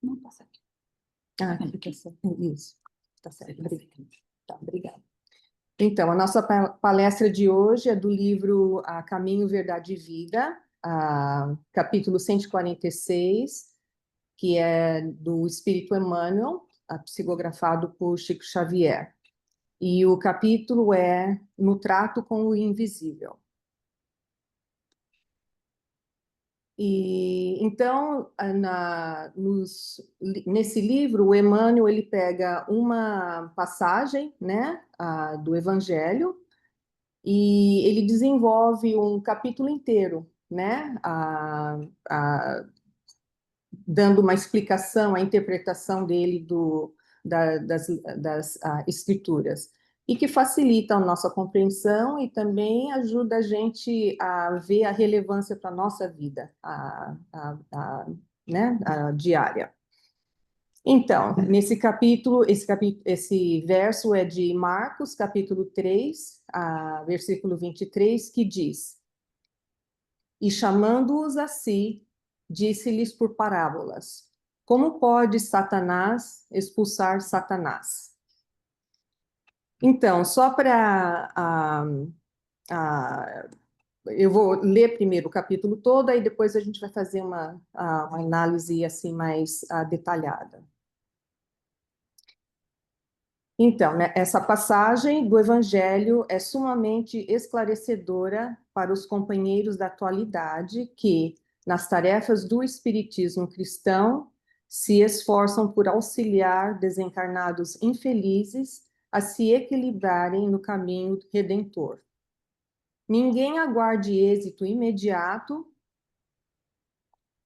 Não, tá certo. Ah, aqui tá certo. Isso, tá certo. Tá, obrigada. Então, a nossa palestra de hoje é do livro Caminho, Verdade e Vida, capítulo 146, que é do Espírito Emmanuel, psicografado por Chico Xavier. E o capítulo é No Trato com o Invisível. E então, nesse livro, o Emmanuel ele pega uma passagem, né, do Evangelho, e ele desenvolve um capítulo inteiro, né, dando uma explicação, a interpretação dele das escrituras, e que facilita a nossa compreensão e também ajuda a gente a ver a relevância para a nossa vida, né, a diária. Então, nesse capítulo, esse verso é de Marcos, capítulo 3, versículo 23, que diz: E chamando-os a si, disse-lhes por parábolas: Como pode Satanás expulsar Satanás? Então, só para eu vou ler primeiro o capítulo todo, aí depois a gente vai fazer uma análise assim mais detalhada. Então, né, essa passagem do Evangelho é sumamente esclarecedora para os companheiros da atualidade que, nas tarefas do espiritismo cristão, se esforçam por auxiliar desencarnados infelizes a se equilibrarem no caminho redentor. Ninguém aguarde êxito imediato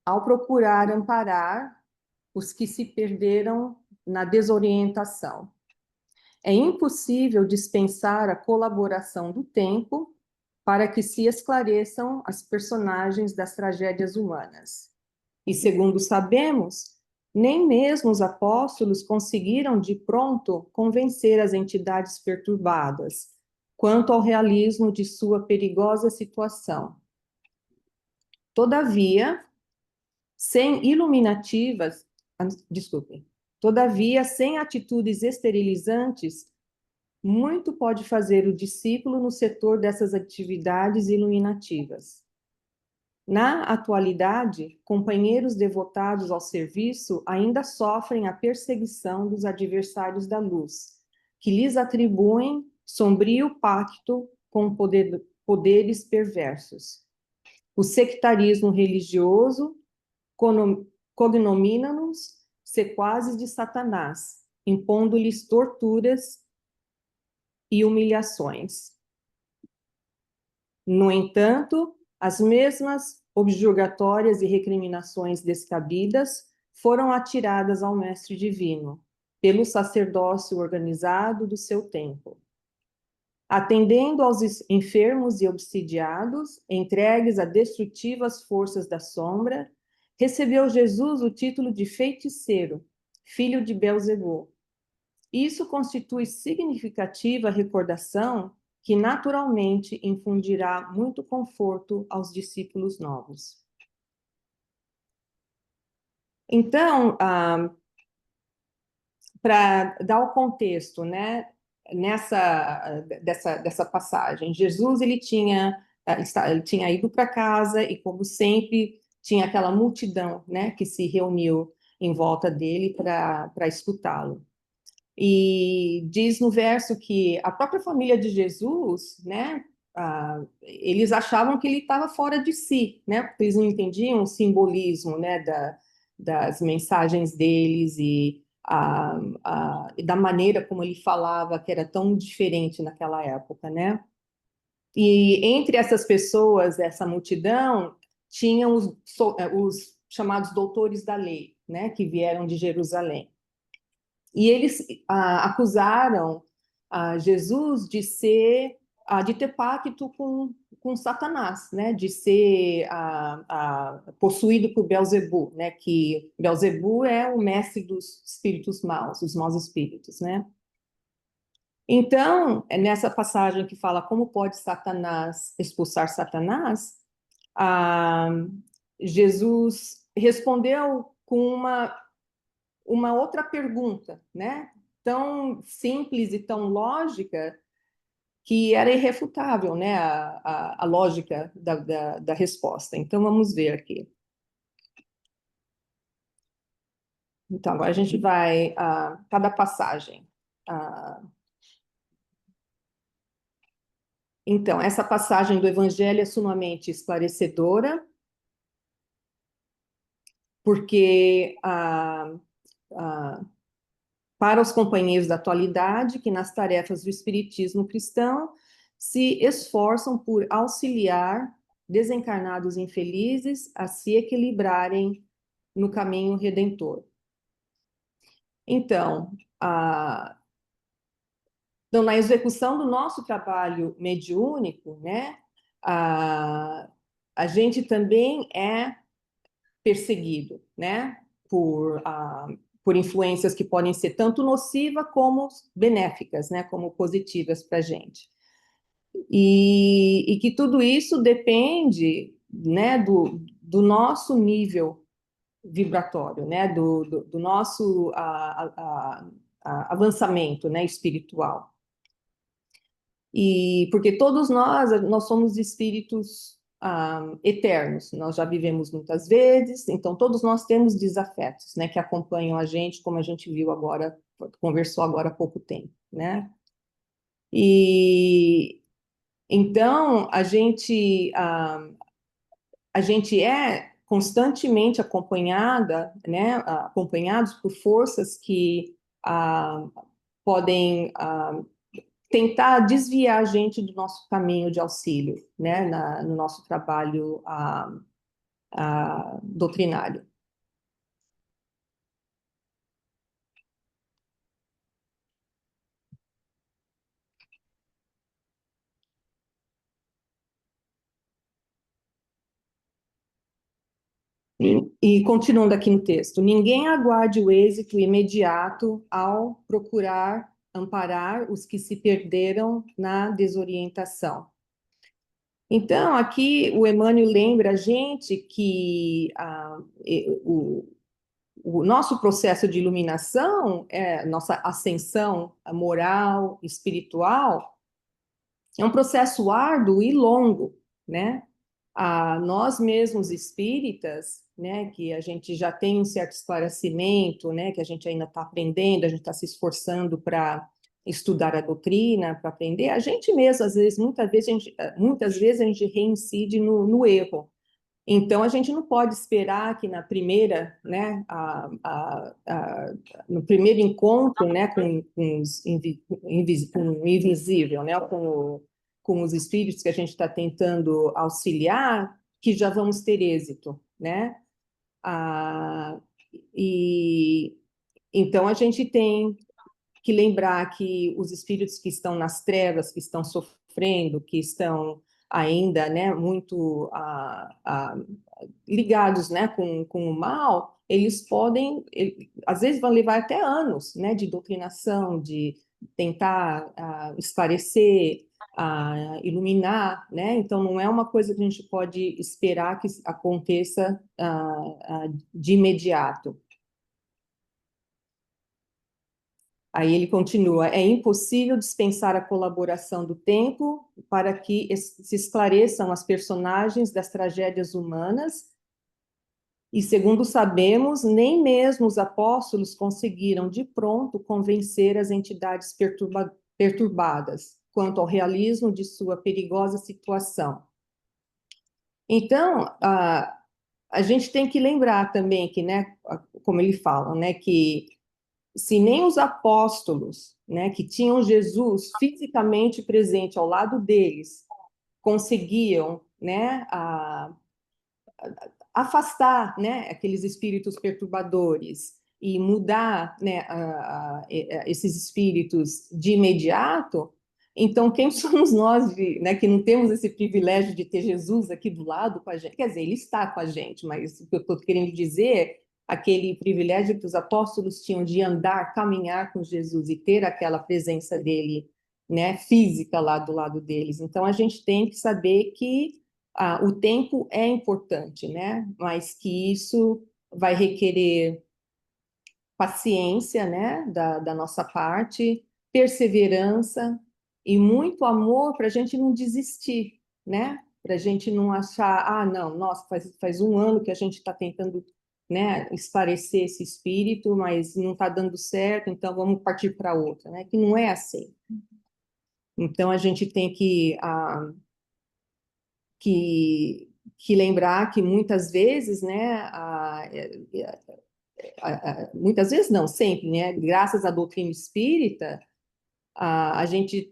ao procurar amparar os que se perderam na desorientação. É impossível dispensar a colaboração do tempo para que se esclareçam as personagens das tragédias humanas. E, segundo sabemos, nem mesmo os apóstolos conseguiram de pronto convencer as entidades perturbadas quanto ao realismo de sua perigosa situação. Todavia, sem iluminativas, todavia, sem atitudes esterilizantes, muito pode fazer o discípulo no setor dessas atividades iluminativas. Na atualidade, companheiros devotados ao serviço ainda sofrem a perseguição dos adversários da luz, que lhes atribuem sombrio pacto com poderes perversos. O sectarismo religioso cognomina-nos sequazes de Satanás, impondo-lhes torturas e humilhações. No entanto, as mesmas objurgatórias e recriminações descabidas foram atiradas ao Mestre Divino, pelo sacerdócio organizado do seu tempo. Atendendo aos enfermos e obsidiados, entregues a destrutivas forças da sombra, recebeu Jesus o título de feiticeiro, filho de Belzebu. Isso constitui significativa recordação que naturalmente infundirá muito conforto aos discípulos novos. Então, para dar o contexto, né, dessa passagem, Jesus ele tinha ido para casa e, como sempre, tinha aquela multidão, né, que se reuniu em volta dele para escutá-lo. E diz no verso que a própria família de Jesus, né, eles achavam que ele estava fora de si, né, porque eles não entendiam o simbolismo, né, das mensagens deles e da maneira como ele falava, que era tão diferente naquela época, né. E entre essas pessoas, essa multidão, tinham os chamados doutores da lei, né, que vieram de Jerusalém. E eles acusaram Jesus de ter pacto com Satanás, né? De ser possuído por Belzebu, né? Que Belzebu é o mestre dos espíritos maus, os maus espíritos, né? Então, nessa passagem que fala como pode Satanás expulsar Satanás, Jesus respondeu com uma uma outra pergunta, né? Tão simples e tão lógica que era irrefutável, né? A lógica da resposta. Então, vamos ver aqui. Então, agora a gente vai a cada passagem. Ah, então, essa passagem do Evangelho é sumamente esclarecedora, porque para os companheiros da atualidade, que nas tarefas do espiritismo cristão se esforçam por auxiliar desencarnados infelizes a se equilibrarem no caminho redentor. Então, então, na execução do nosso trabalho mediúnico, né, a gente também é perseguido, né, por influências que podem ser tanto nocivas como benéficas, né, como positivas para a gente. E que tudo isso depende, né, do nosso nível vibratório, né, do nosso avançamento, né, espiritual. E porque todos nós somos espíritos eternos, nós já vivemos muitas vezes, então todos nós temos desafetos, né, que acompanham a gente, como a gente viu agora, conversou agora há pouco tempo, né? E então a gente é constantemente acompanhados por forças que podem tentar desviar a gente do nosso caminho de auxílio, né, no nosso trabalho doutrinário. E continuando aqui no texto, ninguém aguarde o êxito imediato ao procurar amparar os que se perderam na desorientação. Então, aqui o Emmanuel lembra a gente que o nosso processo de iluminação, nossa ascensão moral, espiritual, é um processo árduo e longo, né? Nós mesmos espíritas, né, que a gente já tem um certo esclarecimento, né, que a gente ainda está aprendendo, a gente está se esforçando para estudar a doutrina, para aprender, a gente mesmo, às vezes, muitas vezes a gente reincide no erro. Então, a gente não pode esperar que na primeira, né, no primeiro encontro, né, com o invisível, né, com os espíritos que a gente está tentando auxiliar, que já vamos ter êxito, né? Ah, e então a gente tem que lembrar que os espíritos que estão nas trevas, que estão sofrendo, que estão ainda, né, muito ligados, né, com o mal, eles podem, às vezes vão levar até anos, né, de doutrinação, de tentar esclarecer, iluminar, né? Então não é uma coisa que a gente pode esperar que aconteça de imediato. Aí ele continua: é impossível dispensar a colaboração do tempo para que se esclareçam as personagens das tragédias humanas. E, segundo sabemos, nem mesmo os apóstolos conseguiram de pronto convencer as entidades perturbadas quanto ao realismo de sua perigosa situação. Então, a gente tem que lembrar também que, né, como ele fala, né, que se nem os apóstolos, né, que tinham Jesus fisicamente presente ao lado deles, conseguiam, né, afastar, né, aqueles espíritos perturbadores e mudar, né, esses espíritos de imediato, então quem somos nós, né, que não temos esse privilégio de ter Jesus aqui do lado com a gente? Quer dizer, ele está com a gente, mas o que eu estou querendo dizer, aquele privilégio que os apóstolos tinham de andar, caminhar com Jesus e ter aquela presença dele, né, física lá do lado deles. Então a gente tem que saber que o tempo é importante, né? Mas que isso vai requerer paciência, né, da nossa parte, perseverança e muito amor para a gente não desistir, né? Para a gente não achar, ah, não, nossa, faz um ano que a gente está tentando, né, esclarecer esse espírito, mas não está dando certo, então vamos partir para outra, né? Que não é assim. Então a gente tem que, que lembrar que muitas vezes, né, muitas vezes não, sempre, né, graças à doutrina espírita, a gente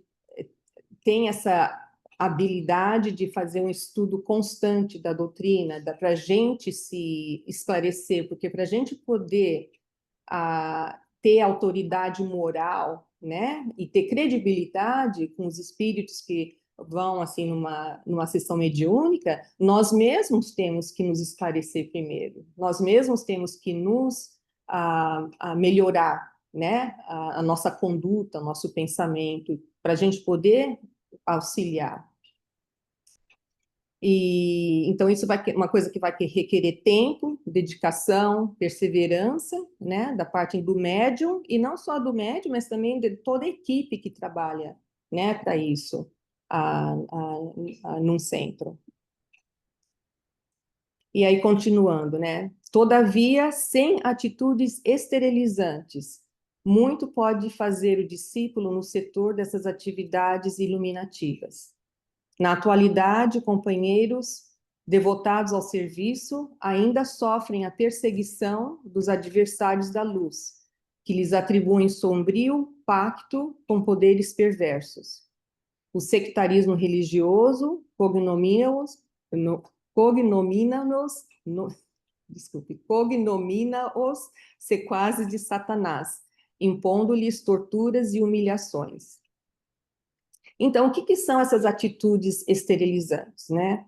tem essa habilidade de fazer um estudo constante da doutrina, para a gente se esclarecer, porque para a gente poder ter autoridade moral, né, e ter credibilidade com os espíritos que vão assim numa sessão mediúnica, nós mesmos temos que nos esclarecer primeiro, nós mesmos temos que nos melhorar, né, a nossa conduta, o nosso pensamento, para a gente poder auxiliar. E então isso vai uma coisa que vai requerer tempo, dedicação, perseverança, né, da parte do médium e não só do médium, mas também de toda a equipe que trabalha, né, para isso, num centro. E aí continuando, né? Todavia, sem atitudes esterilizantes, muito pode fazer o discípulo no setor dessas atividades iluminativas. Na atualidade, companheiros devotados ao serviço ainda sofrem a perseguição dos adversários da luz, que lhes atribuem sombrio pacto com poderes perversos. O sectarismo religioso cognomina-os sequazes de Satanás, impondo-lhes torturas e humilhações. Então, o que são essas atitudes esterilizantes, né?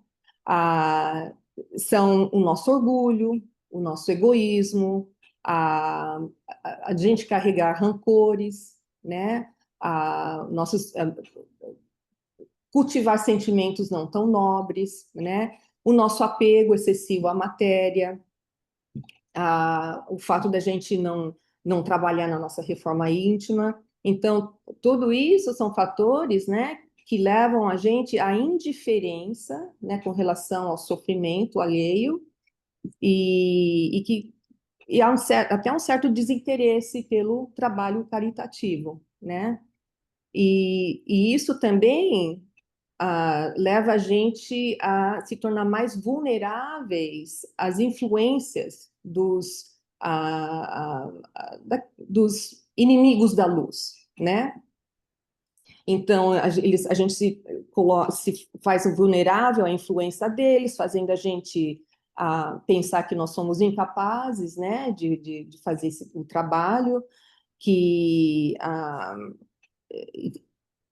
São o nosso orgulho, o nosso egoísmo, a gente carregar rancores, né? Cultivar sentimentos não tão nobres, né? O nosso apego excessivo à matéria, o fato da gente não trabalhar na nossa reforma íntima. Então, tudo isso são fatores, né, que levam a gente à indiferença, né, com relação ao sofrimento alheio e há até um certo desinteresse pelo trabalho caritativo, né? E isso também leva a gente a se tornar mais vulneráveis às influências dos inimigos da luz, né? Então, a gente se faz vulnerável à influência deles, fazendo a gente pensar que nós somos incapazes, né, de fazer o trabalho, que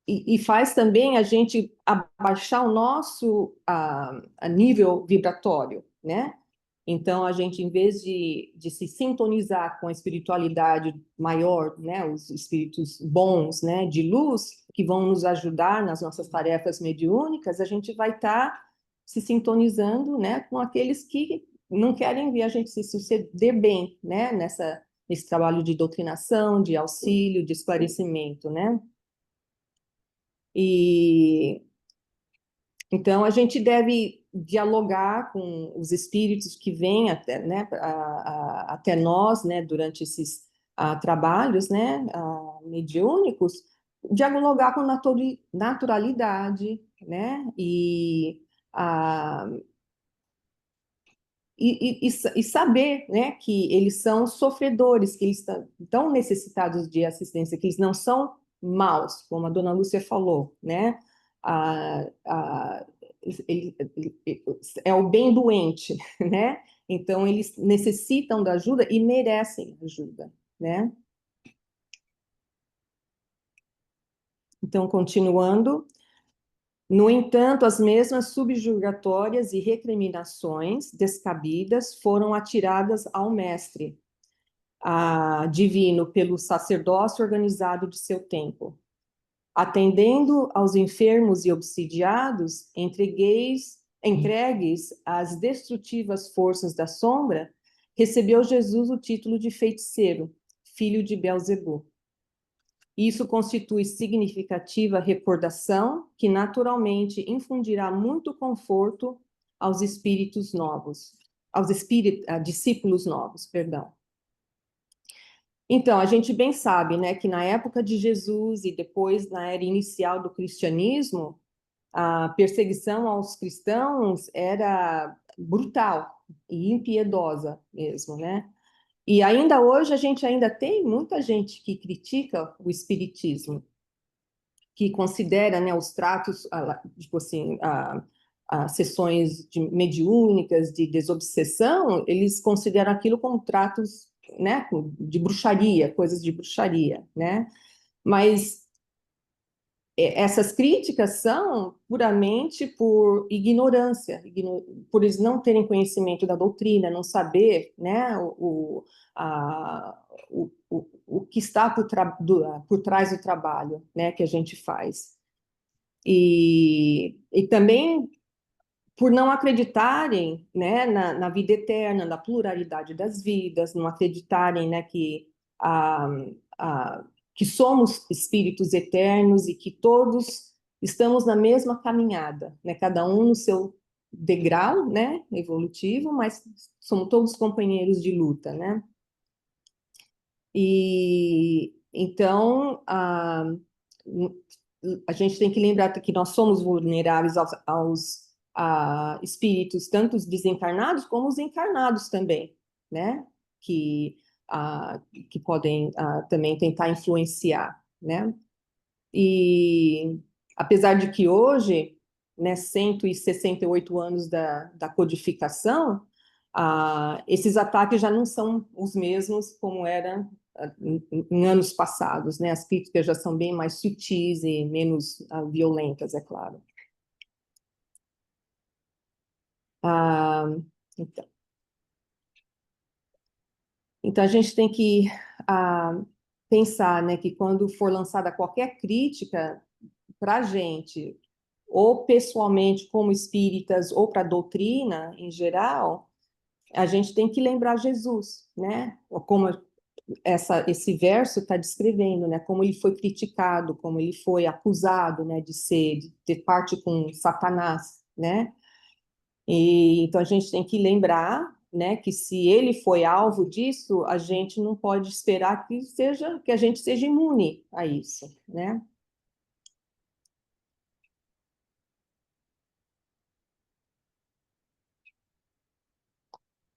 e faz também a gente abaixar o nosso nível vibratório, né? Então, a gente, em vez de se sintonizar com a espiritualidade maior, né, os espíritos bons, né, de luz, que vão nos ajudar nas nossas tarefas mediúnicas, a gente vai estar se sintonizando, né, com aqueles que não querem ver a gente se suceder bem, né, nesse trabalho de doutrinação, de auxílio, de esclarecimento, né? E então a gente deve dialogar com os espíritos que vêm até, né, até nós, né, durante esses trabalhos, né, mediúnicos, dialogar com naturalidade, né, e saber, né, que eles são sofredores, que eles estão necessitados de assistência, que eles não são maus, como a dona Lúcia falou, né? É o bem doente, né? Então, eles necessitam da ajuda e merecem ajuda, né? Então, continuando. No entanto, as mesmas subjugatórias e recriminações descabidas foram atiradas ao mestre divino pelo sacerdócio organizado de seu tempo. Atendendo aos enfermos e obsidiados, entregues às destrutivas forças da sombra, recebeu Jesus o título de feiticeiro, filho de Belzebu. Isso constitui significativa recordação que naturalmente infundirá muito conforto aos espíritos novos, discípulos novos, perdão. Então, a gente bem sabe, né, que na época de Jesus e depois na era inicial do cristianismo, a perseguição aos cristãos era brutal e impiedosa mesmo, né? E ainda hoje a gente ainda tem muita gente que critica o espiritismo, que considera, né, os tratos, tipo assim, sessões mediúnicas de desobsessão, eles consideram aquilo como tratos, né, de bruxaria, coisas de bruxaria, né? Mas essas críticas são puramente por ignorância, por eles não terem conhecimento da doutrina, não saber, né, o que está por trás do trabalho, né, que a gente faz. E também por não acreditarem, né, na vida eterna, na pluralidade das vidas, não acreditarem, né, a, a, que somos espíritos eternos e que todos estamos na mesma caminhada, né, cada um no seu degrau, né, evolutivo, mas somos todos companheiros de luta, né? E então a gente tem que lembrar que nós somos vulneráveis a espíritos, tanto os desencarnados como os encarnados também, né? Que, que podem também tentar influenciar, né? E apesar de que hoje, né, 168 anos da codificação, esses ataques já não são os mesmos como era em anos passados, né? As críticas já são bem mais sutis e menos violentas, é claro. Ah, então, então, a gente tem que pensar, né, que quando for lançada qualquer crítica para a gente, ou pessoalmente como espíritas, ou para a doutrina em geral, a gente tem que lembrar Jesus, né? Como esse verso está descrevendo, né? Como ele foi criticado, como ele foi acusado, né? De ter parte com Satanás, né? E então a gente tem que lembrar, né? Que se ele foi alvo disso, a gente não pode esperar que a gente seja imune a isso, né?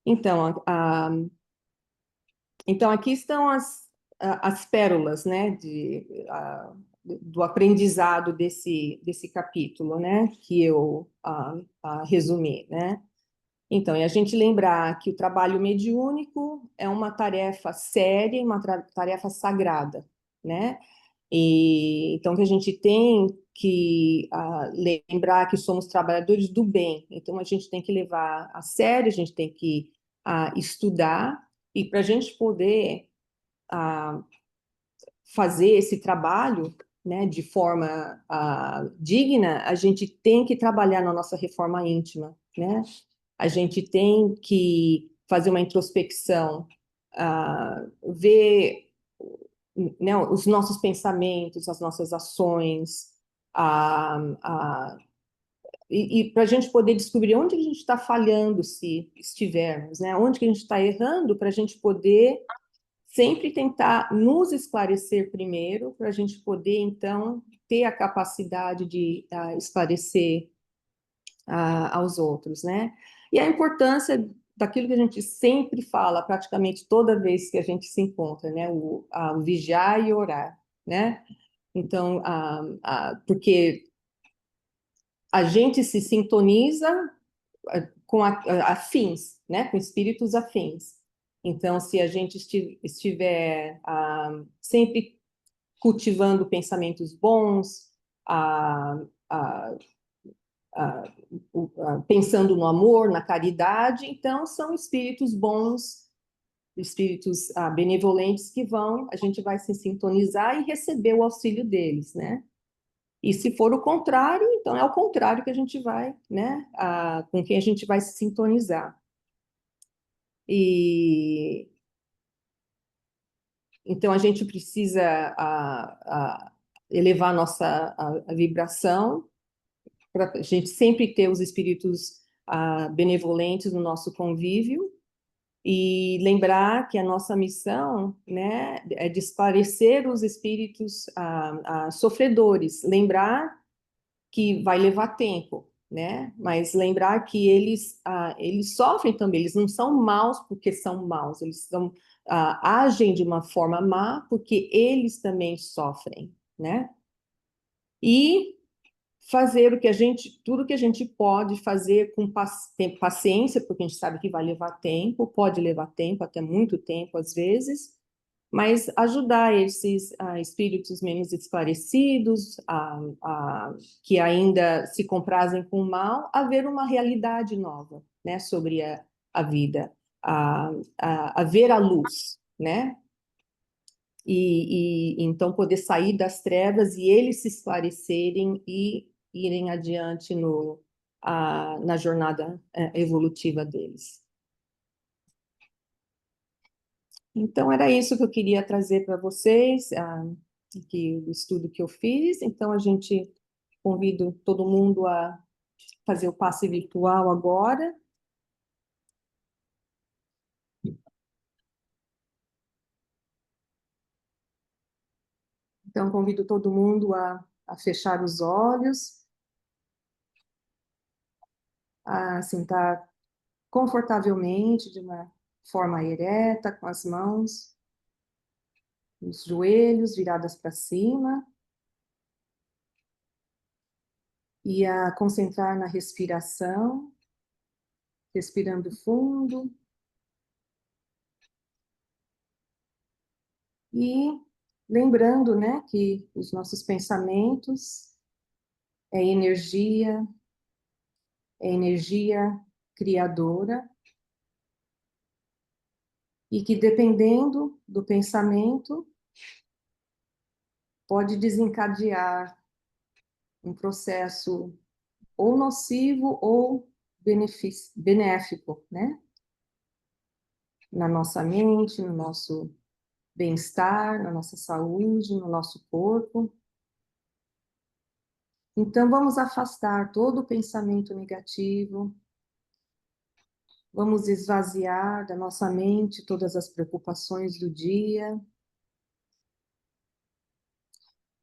Então, então aqui estão as pérolas, né, do aprendizado desse capítulo, né, que eu resumi, né. Então, é a gente lembrar que o trabalho mediúnico é uma tarefa séria, uma tarefa sagrada, né, e então que a gente tem que lembrar que somos trabalhadores do bem, então a gente tem que levar a sério, a gente tem que estudar, e para a gente poder fazer esse trabalho, né, de forma digna, a gente tem que trabalhar na nossa reforma íntima, né? A gente tem que fazer uma introspecção, ver, né, os nossos pensamentos, as nossas ações, a, a, e para a gente poder descobrir onde a gente está falhando, se estivermos, né? Onde que a gente está errando, para a gente poder sempre tentar nos esclarecer primeiro, para a gente poder, então, ter a capacidade de esclarecer aos outros, né? E a importância daquilo que a gente sempre fala, praticamente toda vez que a gente se encontra, né? O vigiar e orar, né? Então, porque a gente se sintoniza com afins, né? Com espíritos afins. Então, se a gente estiver sempre cultivando pensamentos bons, ah, ah, pensando no amor, na caridade, então são espíritos bons, espíritos benevolentes que a gente vai se sintonizar e receber o auxílio deles, né? E se for o contrário, então é o contrário que a gente vai, né? Com quem a gente vai se sintonizar. E Então, a gente precisa elevar a vibração, para a gente sempre ter os espíritos benevolentes no nosso convívio, e lembrar que a nossa missão, né, é de esclarecer os espíritos sofredores, lembrar que vai levar tempo, né? Mas lembrar que eles sofrem também, eles não são maus porque são maus, agem de uma forma má porque eles também sofrem, né? E fazer tudo que a gente pode fazer com paciência, porque a gente sabe que vai levar tempo, pode levar tempo, até muito tempo às vezes, mas ajudar esses espíritos menos esclarecidos, que ainda se comprazem com o mal, a ver uma realidade nova, né, sobre a vida, a ver a luz, né? E então poder sair das trevas e eles se esclarecerem e irem adiante na jornada evolutiva deles. Então, era isso que eu queria trazer para vocês, o estudo que eu fiz. Então, a gente convido todo mundo a fazer o passe virtual agora. Então, convido todo mundo a fechar os olhos, a sentar confortavelmente, de uma forma ereta, com as mãos, os joelhos viradas para cima, e a concentrar na respiração, respirando fundo e lembrando, né, que os nossos pensamentos é energia criadora, e que dependendo do pensamento, pode desencadear um processo ou nocivo ou benéfico, né? Na nossa mente, no nosso bem-estar, na nossa saúde, no nosso corpo. Então, vamos afastar todo o pensamento negativo, vamos esvaziar da nossa mente todas as preocupações do dia,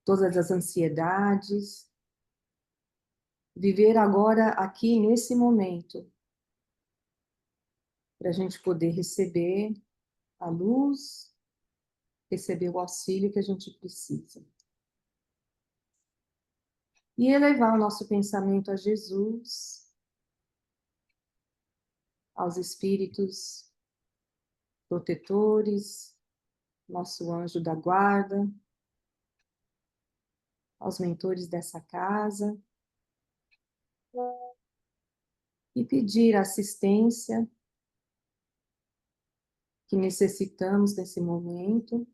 todas as ansiedades. Viver agora, aqui, nesse momento, para a gente poder receber a luz, receber o auxílio que a gente precisa. E elevar o nosso pensamento a Jesus, aos espíritos protetores, nosso anjo da guarda, aos mentores dessa casa, e pedir a assistência que necessitamos nesse momento,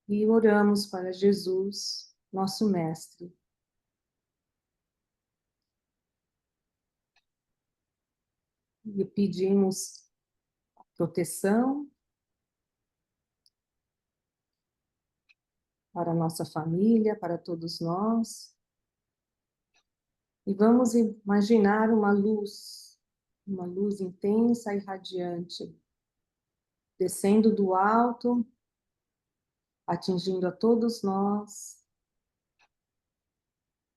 e oramos para Jesus, nosso Mestre. E pedimos proteção para a nossa família, para todos nós. E vamos imaginar uma luz intensa e radiante, descendo do alto, atingindo a todos nós,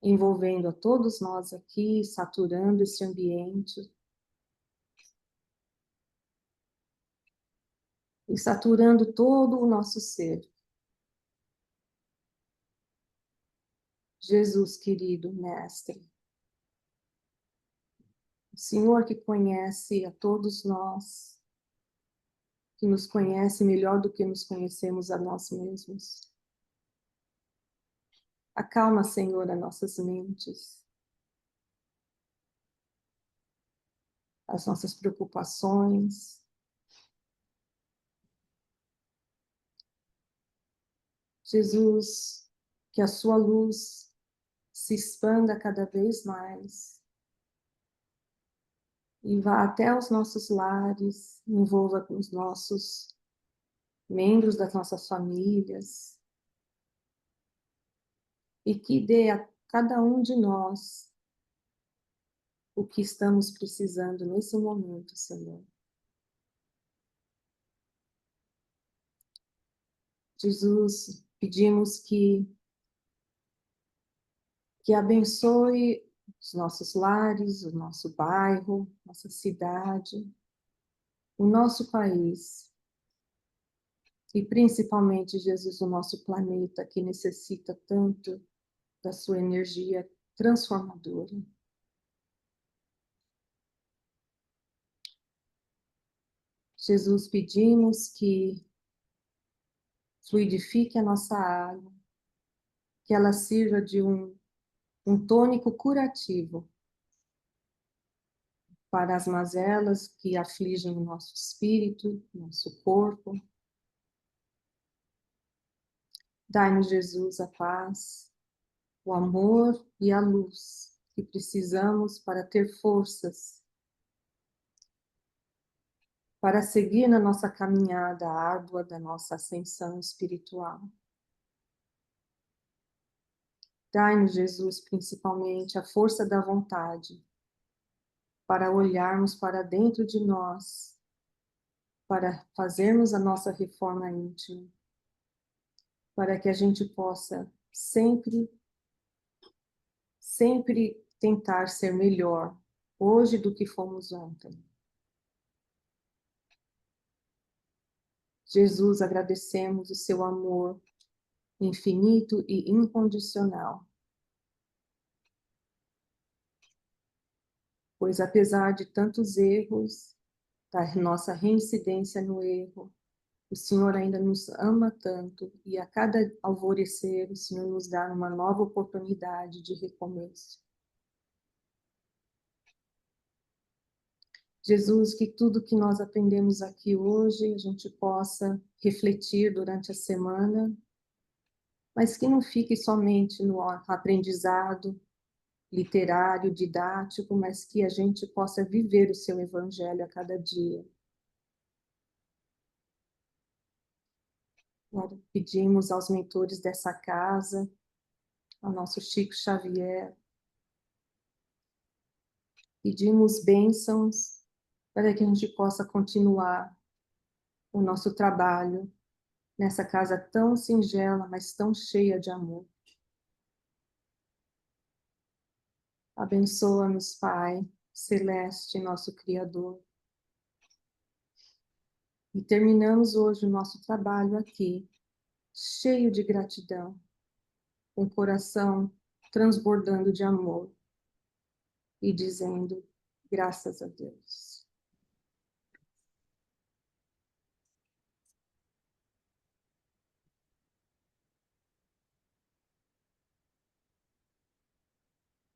envolvendo a todos nós aqui, saturando esse ambiente. E saturando todo o nosso ser. Jesus, querido Mestre, o Senhor que conhece a todos nós, que nos conhece melhor do que nos conhecemos a nós mesmos. Acalma, Senhor, as nossas mentes, as nossas preocupações. Jesus, que a sua luz se expanda cada vez mais, e vá até os nossos lares, envolva os nossos membros das nossas famílias, e que dê a cada um de nós o que estamos precisando nesse momento, Senhor. Jesus, pedimos que abençoe os nossos lares, o nosso bairro, nossa cidade, o nosso país e principalmente, Jesus, o nosso planeta que necessita tanto da sua energia transformadora. Jesus, pedimos que fluidifique a nossa água, que ela sirva de um tônico curativo para as mazelas que afligem o nosso espírito, nosso corpo. Dai-nos, Jesus, a paz, o amor e a luz que precisamos para ter forças para seguir na nossa caminhada árdua da nossa ascensão espiritual. Dai-nos, Jesus, principalmente a força da vontade para olharmos para dentro de nós, para fazermos a nossa reforma íntima, para que a gente possa sempre tentar ser melhor hoje do que fomos ontem. Jesus, agradecemos o seu amor infinito e incondicional, pois apesar de tantos erros, da nossa reincidência no erro, o Senhor ainda nos ama tanto e a cada alvorecer o Senhor nos dá uma nova oportunidade de recomeço. Jesus, que tudo que nós aprendemos aqui hoje a gente possa refletir durante a semana, mas que não fique somente no aprendizado literário, didático, mas que a gente possa viver o seu evangelho a cada dia. Nós pedimos aos mentores dessa casa, ao nosso Chico Xavier, pedimos bênçãos para que a gente possa continuar o nosso trabalho nessa casa tão singela, mas tão cheia de amor. Abençoa-nos, Pai Celeste, nosso Criador. E terminamos hoje o nosso trabalho aqui, cheio de gratidão, com o coração transbordando de amor e dizendo graças a Deus.